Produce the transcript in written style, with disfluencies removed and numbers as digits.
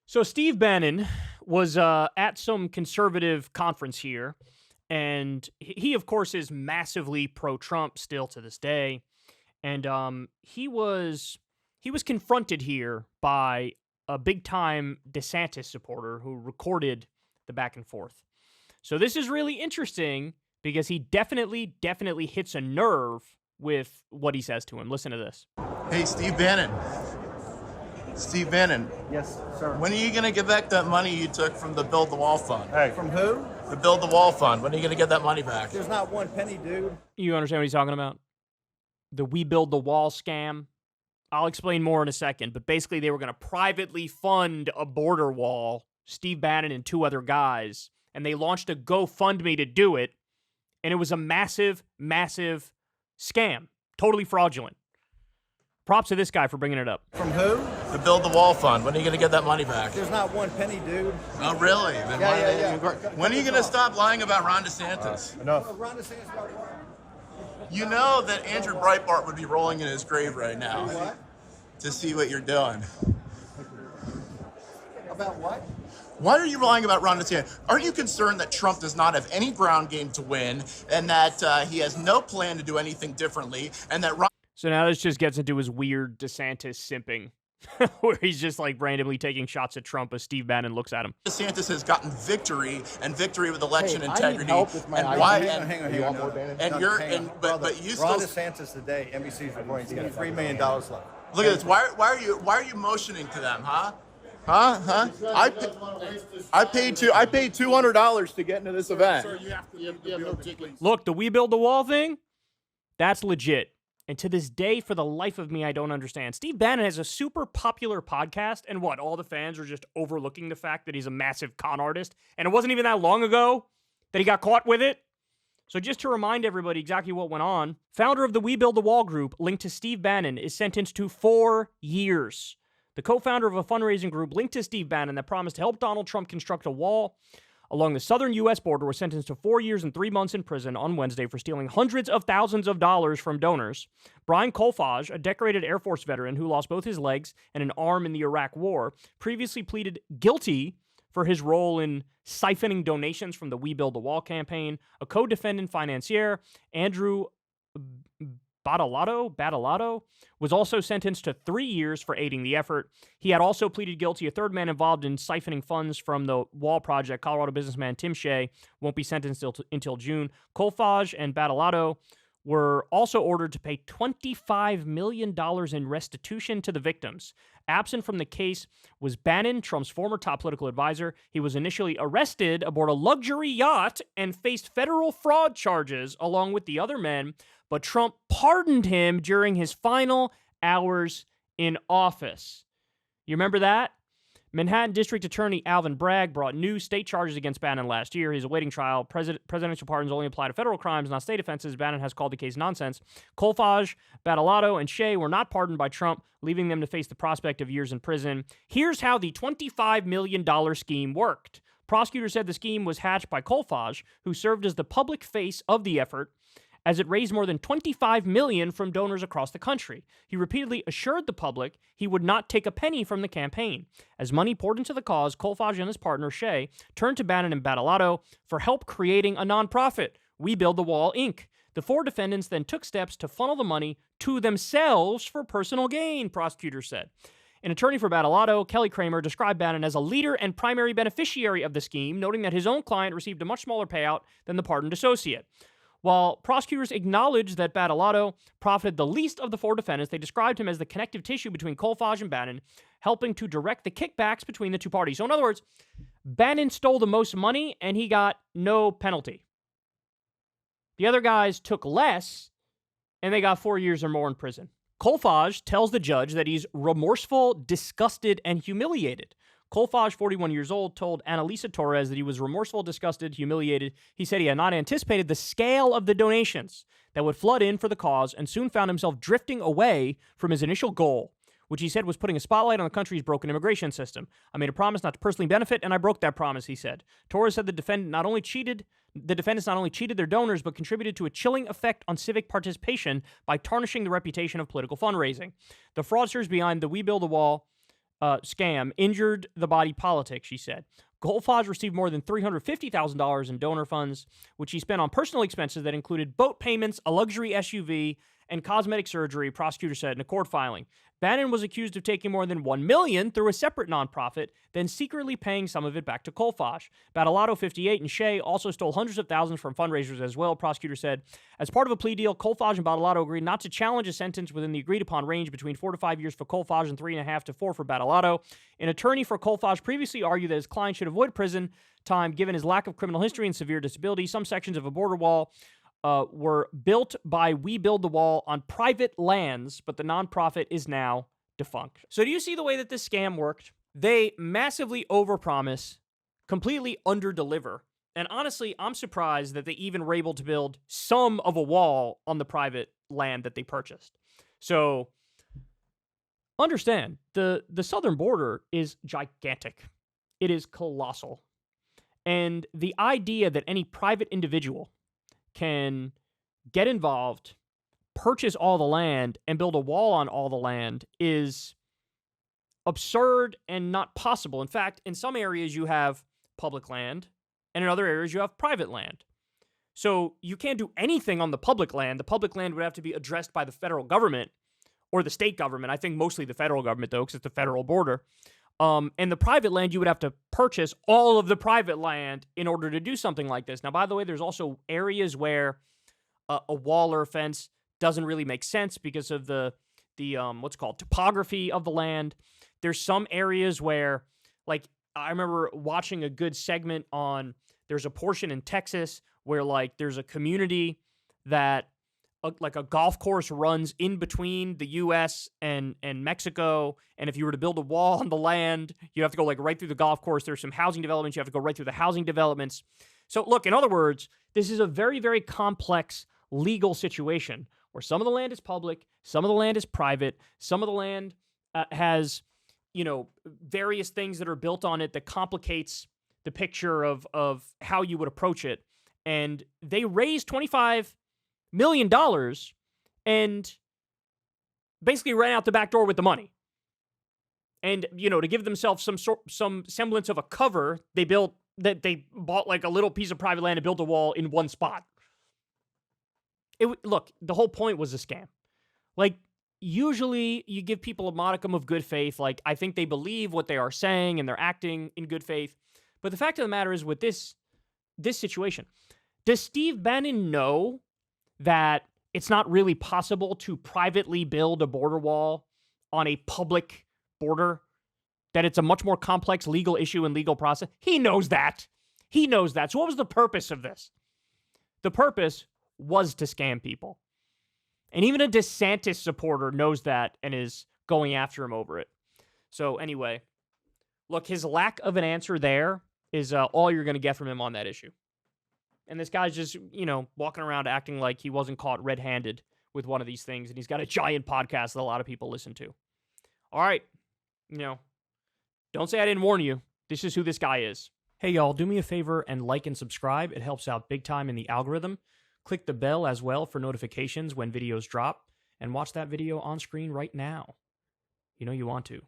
So Steve Bannon was at some conservative conference here, and he, of course, is massively pro-Trump still to this day. And he was confronted here by a big-time DeSantis supporter who recorded the back and forth. So this is really interesting because he definitely hits a nerve with what he says to him. Listen to this. Hey, Steve Bannon. Steve Bannon, Yes, sir. when are you going to get back that money you took from the Build the Wall Fund? Hey. From who? The Build the Wall Fund. When are you going to get that money back? There's not one penny, dude. You understand what he's talking about? The We Build the Wall scam. I'll explain more in a second, but basically they were going to privately fund a border wall, Steve Bannon and two other guys, and they launched a GoFundMe to do it, and it was a massive scam. Totally fraudulent. Props to this guy for bringing it up. From who? The Build the Wall Fund. When are you going to get that money back? There's not one penny, dude. Oh, really? Then Yeah. When are you going to stop lying about Ron DeSantis? Enough. Ron DeSantis about what? You know that Andrew Breitbart would be rolling in his grave right now What? to see what you're doing. About what? Why are you lying about Ron DeSantis? Aren't you concerned that Trump does not have any ground game to win and that he has no plan to do anything differently and that Ron So now this just gets into his weird DeSantis simping, where he's just like randomly taking shots at Trump as Steve Bannon looks at him. DeSantis has gotten victory and victory with election Hey, I integrity. need help with my and ID. why? Hang on. You want more, Bannon? And No, you're hang on. and Brother, but you Ron still DeSantis today, NBC's reporting he's got $3 million left. look at this. Why are you motioning to them, huh? Huh? I paid $200 to get into this event. Sir, you have no tickets. Look, the We Build the Wall thing, that's legit. And to this day, for the life of me, I don't understand. Steve Bannon has a super popular podcast, and what, all the fans are just overlooking the fact that he's a massive con artist? And it wasn't even that long ago that he got caught with it? So just to remind everybody exactly what went on, founder of the We Build the Wall group, linked to Steve Bannon, is sentenced to 4 years. The co-founder of a fundraising group linked to Steve Bannon that promised to help Donald Trump construct a wall along the southern U.S. border was sentenced to 4 years and 3 months in prison on Wednesday for stealing hundreds of thousands of dollars from donors. Brian Kolfage, a decorated Air Force veteran who lost both his legs and an arm in the Iraq War, previously pleaded guilty for his role in siphoning donations from the We Build the Wall campaign. A co-defendant financier, Andrew Badalato, was also sentenced to 3 years for aiding the effort. He had also pleaded guilty. A third man involved in siphoning funds from the wall project, Colorado businessman Tim Shea, won't be sentenced until June. Kolfage and Badalato were also ordered to pay $25 million in restitution to the victims. Absent from the case was Bannon, Trump's former top political advisor. He was initially arrested aboard a luxury yacht and faced federal fraud charges along with the other men, but Trump pardoned him during his final hours in office. You remember that? Manhattan District Attorney Alvin Bragg brought new state charges against Bannon last year. He's awaiting trial. Presidential pardons only apply to federal crimes, not state offenses. Bannon has called the case nonsense. Kolfage, Badalato, and Shea were not pardoned by Trump, leaving them to face the prospect of years in prison. Here's how the $25 million scheme worked. Prosecutors said the scheme was hatched by Kolfage, who served as the public face of the effort, as it raised more than $25 million from donors across the country. He repeatedly assured the public he would not take a penny from the campaign. As money poured into the cause, Kolfage and his partner, Shea, turned to Bannon and Badalato for help creating a nonprofit, We Build the Wall, Inc. The 4 defendants then took steps to funnel the money to themselves for personal gain, prosecutors said. An attorney for Badalato, Kelly Kramer, described Bannon as a leader and primary beneficiary of the scheme, noting that his own client received a much smaller payout than the pardoned associate. While prosecutors acknowledged that Badalato profited the least of the 4 defendants, they described him as the connective tissue between Kolfage and Bannon, helping to direct the kickbacks between the two parties. So in other words, Bannon stole the most money and he got no penalty. The other guys took less and they got 4 years or more in prison. Kolfage tells the judge that he's remorseful, disgusted, and humiliated. Kolfage, 41 years old, told Annalisa Torres that he was remorseful, disgusted, humiliated. He said he had not anticipated the scale of the donations that would flood in for the cause and soon found himself drifting away from his initial goal, which he said was putting a spotlight on the country's broken immigration system. I made a promise not to personally benefit, and I broke that promise, he said. Torres said the defendants not only cheated their donors, but contributed to a chilling effect on civic participation by tarnishing the reputation of political fundraising. The fraudsters behind the We Build the Wall scam injured the body politic, she said. Golfaj received more than $350,000 in donor funds, which he spent on personal expenses that included boat payments, a luxury SUV, and cosmetic surgery, prosecutors said in a court filing. Bannon was accused of taking more than $1 million through a separate nonprofit, then secretly paying some of it back to Golfaj. Battleato 58 and Shea also stole hundreds of thousands from fundraisers as well, prosecutors said. As part of a plea deal, Golfaj and Battleato agreed not to challenge a sentence within the agreed-upon range between 4 to 5 years for Golfaj and 3.5 to 4 for Battleato. An attorney for Golfaj previously argued that his client should avoid prison time given his lack of criminal history and severe disability. Some sections of a border wall were built by We Build the Wall on private lands, but the nonprofit is now defunct. So do you see the way that this scam worked? They massively overpromise, completely underdeliver. And honestly, I'm surprised that they even were able to build some of a wall on the private land that they purchased. So understand, the southern border is gigantic. It is colossal. And the idea that any private individual can get involved, purchase all the land, and build a wall on all the land is absurd and not possible. In fact, in some areas you have public land, and in other areas you have private land. So you can't do anything on the public land. The public land would have to be addressed by the federal government or the state government. I think mostly the federal government, though, because it's the federal border. And the private land, you would have to purchase all of the private land in order to do something like this. Now, by the way, there's also areas where a wall or a fence doesn't really make sense because of the what's called topography of the land. There's some areas where, like, I remember watching a good segment on, there's a portion in Texas where, like, there's a community that, like, a golf course runs in between the U.S. and Mexico, and if you were to build a wall on the land, you have to go, like, right through the golf course. There's some housing developments. You have to go right through the housing developments. So, look, in other words, this is a very, very complex legal situation where some of the land is public, some of the land is private, some of the land has, various things that are built on it that complicates the picture of how you would approach it. And they raised $25 million and basically ran out the back door with the money. And, to give themselves some semblance of a cover, they bought like a little piece of private land and built a wall in one spot. Look, the whole point was a scam. Like, usually you give people a modicum of good faith. Like, I think they believe what they are saying and they're acting in good faith. But the fact of the matter is, with this situation, does Steve Bannon know that it's not really possible to privately build a border wall on a public border? That it's a much more complex legal issue and legal process? He knows that. So what was the purpose of this? The purpose was to scam people. And even a DeSantis supporter knows that and is going after him over it. So anyway, look, his lack of an answer there is all you're going to get from him on that issue. And this guy's just, walking around acting like he wasn't caught red-handed with one of these things. And he's got a giant podcast that a lot of people listen to. All right. Don't say I didn't warn you. This is who this guy is. Hey, y'all, do me a favor and like and subscribe. It helps out big time in the algorithm. Click the bell as well for notifications when videos drop. And watch that video on screen right now. You know you want to.